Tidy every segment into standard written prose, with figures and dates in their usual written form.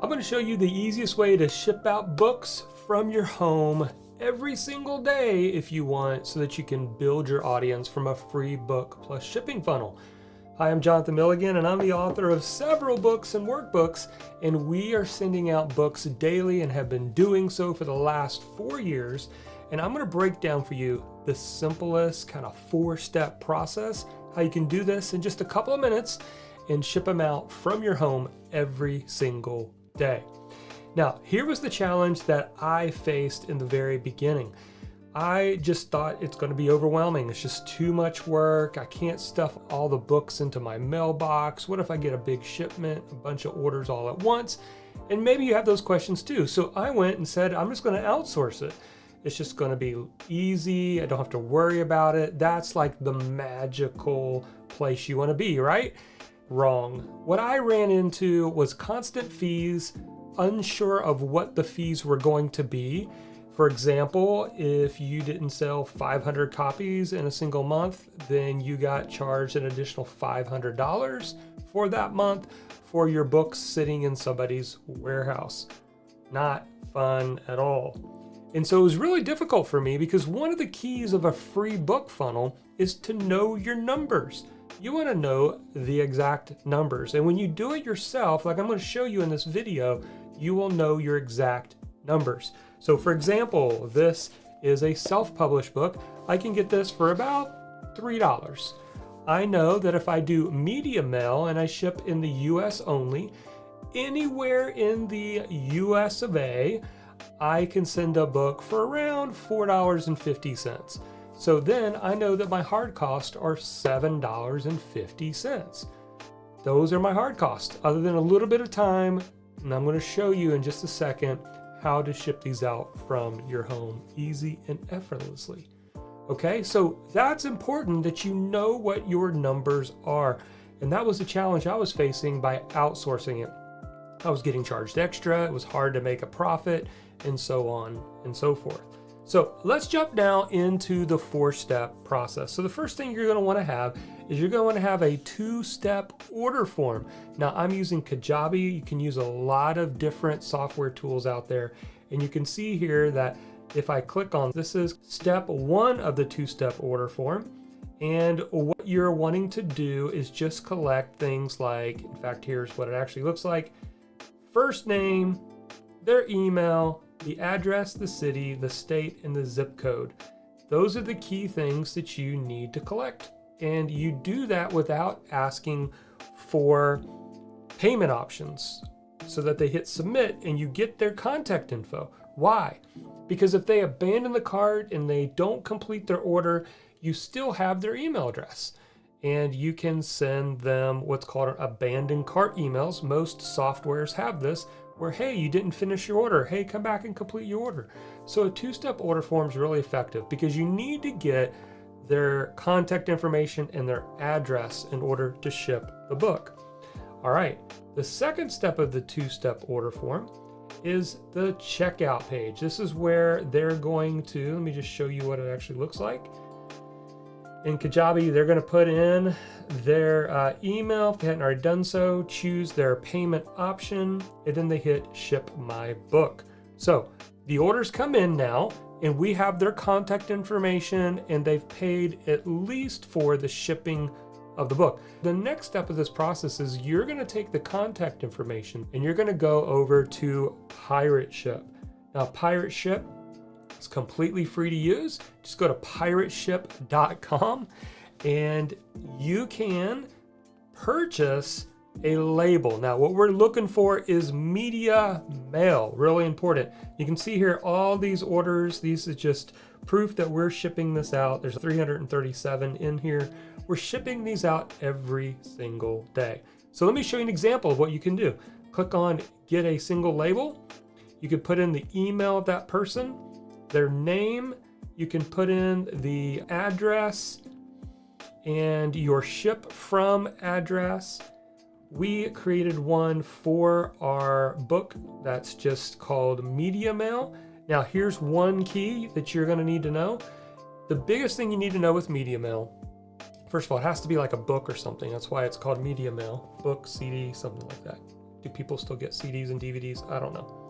I'm going to show you the easiest way to ship out books from your home every single day if you want, so that you can build your audience from a free book plus shipping funnel. Hi, I'm Jonathan Milligan, and I'm the author of several books and workbooks, and we are sending out books daily and have been doing so for the last 4 years. And I'm going to break down for you the simplest kind of 4-step process, how you can do this in just a couple of minutes and ship them out from your home every single day. Now, here was the challenge that I faced in the very beginning. I just thought it's going to be overwhelming. It's just too much work. I can't stuff all the books into my mailbox. What if I get a big shipment, a bunch of orders all at once? And maybe you have those questions too. So I went and said, I'm just going to outsource it. It's just going to be easy. I don't have to worry about it. That's like the magical place you want to be, right? Wrong. What I ran into was constant fees, unsure of what the fees were going to be. For example, if you didn't sell 500 copies in a single month, then you got charged an additional $500 for that month for your books sitting in somebody's warehouse. Not fun at all. And so it was really difficult for me, because one of the keys of a free book funnel is to know your numbers. You want to know the exact numbers. And when you do it yourself, like I'm going to show you in this video, you will know your exact numbers. So for example, this is a self-published book. I can get this for about $3. I know that if I do media mail and I ship in the US only, anywhere in the US of A, I can send a book for around $4.50. So then I know that my hard costs are $7.50. Those are my hard costs, other than a little bit of time. And I'm going to show you in just a second how to ship these out from your home easy and effortlessly. Okay, so that's important that you know what your numbers are. And that was the challenge I was facing by outsourcing it. I was getting charged extra, it was hard to make a profit, and so on and so forth. So let's jump now into the 4-step process. So the first thing you're going to want to have is you're going to want to have a 2-step order form. Now I'm using Kajabi. You can use a lot of different software tools out there. And you can see here that if I click on, this is step 1 of the 2-step order form. And what you're wanting to do is just collect things like, in fact, here's what it actually looks like. First name, their email, the address, the city, the state, and the zip code. Those are the key things that you need to collect. And you do that without asking for payment options, so that they hit submit and you get their contact info. Why? Because if they abandon the cart and they don't complete their order, you still have their email address. And you can send them what's called abandoned cart emails. Most softwares have this, where, hey, you didn't finish your order. Hey, come back and complete your order. So a 2-step order form is really effective, because you need to get their contact information and their address in order to ship the book. All right, the second step of the 2-step order form is the checkout page. This is where they're going to, let me just show you what it actually looks like. In Kajabi, they're going to put in their email, if they hadn't already done so, choose their payment option, and then they hit ship my book. So the orders come in now, and we have their contact information, and they've paid at least for the shipping of the book. The next step of this process is you're going to take the contact information and you're going to go over to Pirate Ship. Now, Pirate Ship, it's completely free to use. Just go to pirateship.com and you can purchase a label. Now, what we're looking for is media mail, really important. You can see here all these orders. These is just proof that we're shipping this out. There's 337 in here. We're shipping these out every single day. So let me show you an example of what you can do. Click on get a single label. You can put in the email of that person, their name, you can put in the address and your ship from address. We created one for our book that's just called Media Mail. Now here's one key that you're going to need to know. The biggest thing you need to know with Media Mail, first of all, it has to be like a book or something. That's why it's called Media Mail, book, CD, something like that. Do people still get CDs and DVDs? I don't know.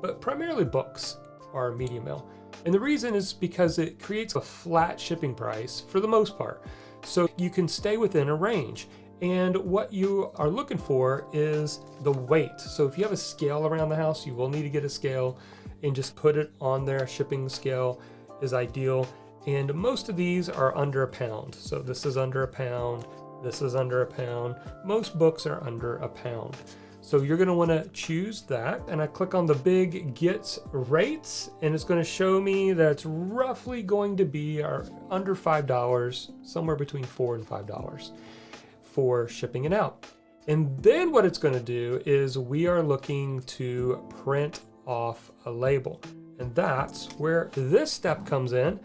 But primarily books are medium mail. And the reason is because it creates a flat shipping price for the most part. So you can stay within a range. And what you are looking for is the weight. So if you have a scale around the house, you will need to get a scale and just put it on there. Shipping scale is ideal. And most of these are under a pound. So this is under a pound. This is under a pound. Most books are under a pound. So you're going to want to choose that. And I click on the big Get Rates, and it's going to show me that it's roughly going to be under $5, somewhere between $4 and $5 for shipping it out. And then what it's going to do is we are looking to print off a label. And that's where this step comes in.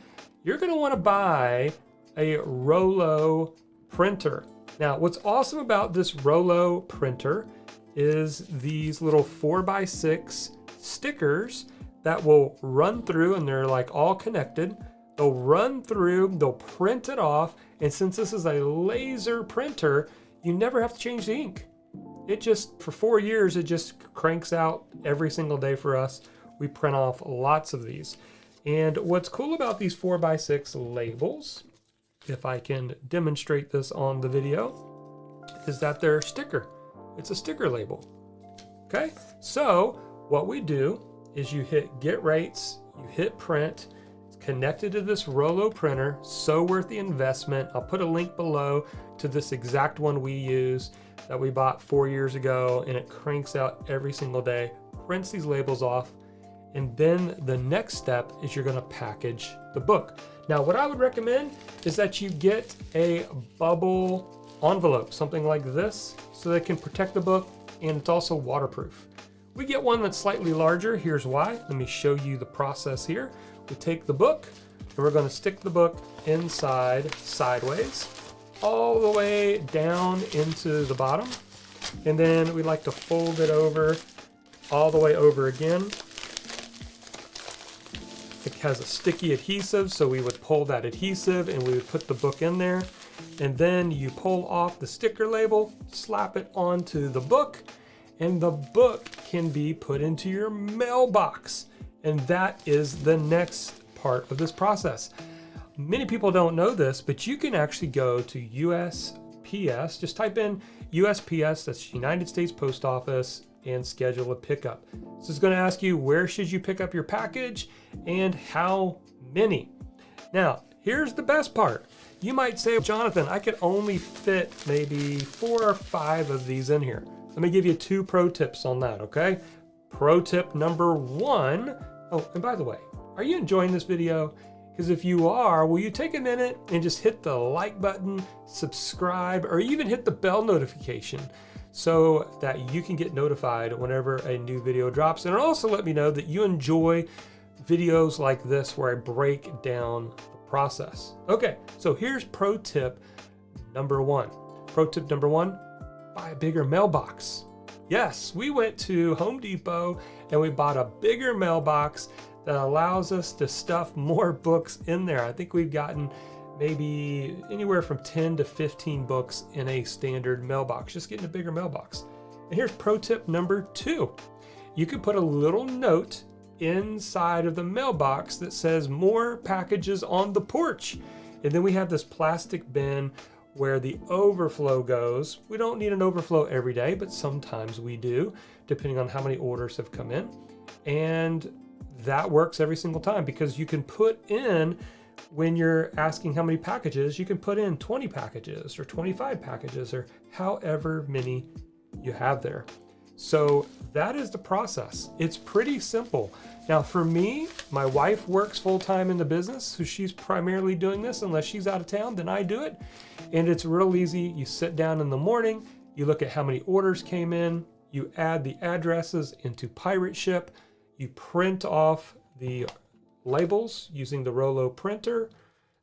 You're going to want to buy a Rolo printer. Now, what's awesome about this Rolo printer is these little 4x6 stickers that will run through, and they're like all connected. They'll run through, they'll print it off, and since this is a laser printer, you never have to change the ink. It just, for 4 years, it just cranks out every single day for us. We print off lots of these. And what's cool about these 4x6 labels, if I can demonstrate this on the video, is that they're sticker. It's a sticker label. Okay, so what we do is you hit Get Rates, you hit Print. It's connected to this Rolo printer, so worth the investment. I'll put a link below to this exact one we use that we bought 4 years ago, and it cranks out every single day, prints these labels off, and then the next step is you're going to package the book. Now, what I would recommend is that you get a bubble envelope, something like this, so that it can protect the book, and it's also waterproof. We get one that's slightly larger. Here's why. Let me show you the process here. We take the book, and we're going to stick the book inside sideways, all the way down into the bottom, and then we like to fold it over all the way over again. It has a sticky adhesive, so we would pull that adhesive and we would put the book in there, and then you pull off the sticker label, slap it onto the book, and the book can be put into your mailbox. And that is the next part of this process. Many people don't know this, but you can actually go to USPS, just type in USPS, that's United States Post Office, and schedule a pickup. So it's going to ask you, where should you pick up your package and how many? Now, here's the best part. You might say, Jonathan, I could only fit maybe 4 or 5 of these in here. Let me give you 2 pro tips on that, okay? Pro tip number 1. Oh, and by the way, are you enjoying this video? Because if you are, will you take a minute and just hit the like button, subscribe, or even hit the bell notification so that you can get notified whenever a new video drops. And also let me know that you enjoy videos like this where I break down the process. Okay, so here's pro tip number 1. Pro tip number 1, buy a bigger mailbox. Yes, we went to Home Depot and we bought a bigger mailbox that allows us to stuff more books in there. I think we've gotten maybe anywhere from 10 to 15 books in a standard mailbox, just getting a bigger mailbox. And here's pro tip number 2. You could put a little note inside of the mailbox that says more packages on the porch. And then we have this plastic bin where the overflow goes. We don't need an overflow every day, but sometimes we do, depending on how many orders have come in. And that works every single time because you can put in, when you're asking how many packages, you can put in 20 packages or 25 packages or however many you have there. So that is the process. It's pretty simple. Now for me, my wife works full-time in the business, so she's primarily doing this. Unless she's out of town, then I do it. And it's real easy. You sit down in the morning, you look at how many orders came in, you add the addresses into Pirate Ship, you print off the labels using the Rolo printer.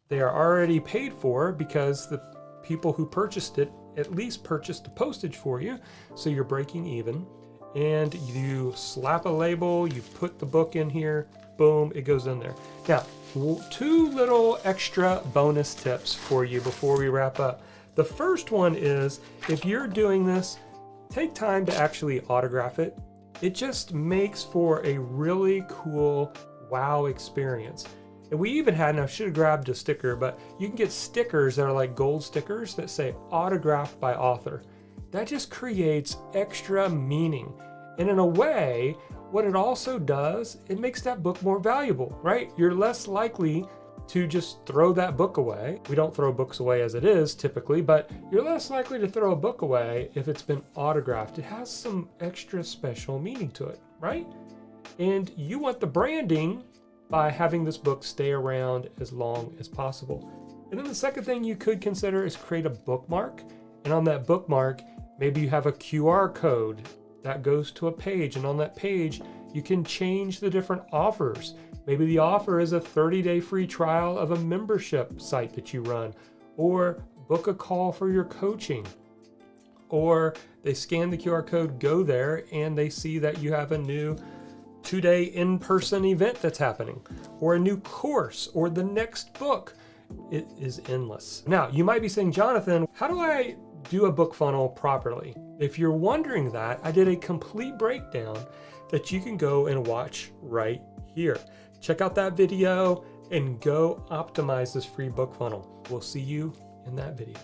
They are already paid for because the people who purchased it at least purchased the postage for you, so you're breaking even. And you slap a label, you put the book in here, boom, it goes in there. Now, 2 little extra bonus tips for you before we wrap up. The first one is, if you're doing this, take time to actually autograph it. It just makes for a really cool wow experience. And we even had, and I should have grabbed a sticker, but you can get stickers that are like gold stickers that say autographed by author. That just creates extra meaning. And in a way, what it also does, it makes that book more valuable, right? You're less likely to just throw that book away. We don't throw books away as it is typically, but you're less likely to throw a book away if it's been autographed. It has some extra special meaning to it, right? And you want the branding by having this book stay around as long as possible. And then the second thing you could consider is create a bookmark. And on that bookmark, maybe you have a QR code that goes to a page, and on that page, you can change the different offers. Maybe the offer is a 30-day free trial of a membership site that you run, or book a call for your coaching, or they scan the QR code, go there, and they see that you have a new 2-day in-person event that's happening, or a new course, or the next book. It is endless. Now, you might be saying, Jonathan, how do I do a book funnel properly? If you're wondering that, I did a complete breakdown that you can go and watch right here. Check out that video and go optimize this free book funnel. We'll see you in that video.